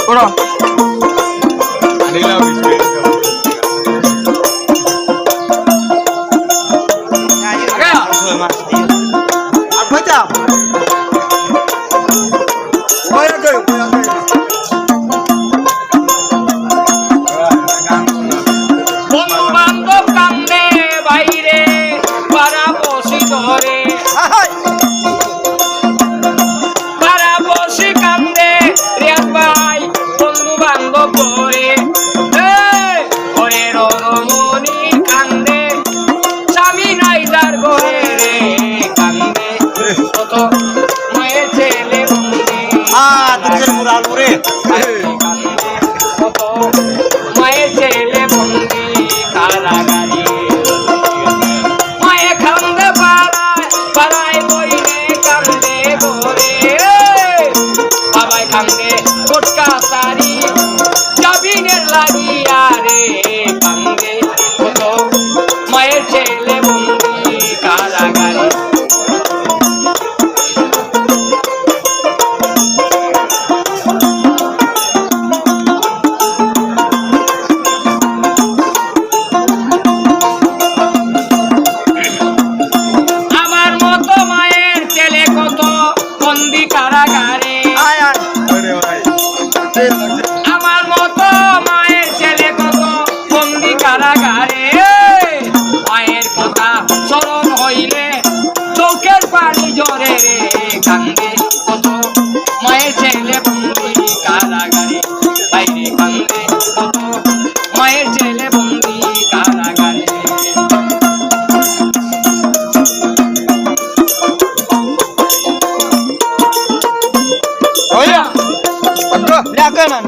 ওরা মায়ের ছেলে বন্দি কারাগারে মায়ে কান্দে পাড়ায় বইলে কান্দে ভরে বাবাই কান্দে গোটকা সারি জাবিনের লাগিয়া রে কান্দে কত মায়ের ছেলে বন্দি কারাগারে আমার মতো মায়ের ছেলে কত বন্দি কারাগারে মায়ের কথা স্মরণ হইলে চোখের পানি ঝরে রে কান্দে কত মায়ের ছেলে বন্দি কারাগারে বাইরে কান্দে কত মায়ের ছেলে বন্দি কারাগারে Lihat kanan.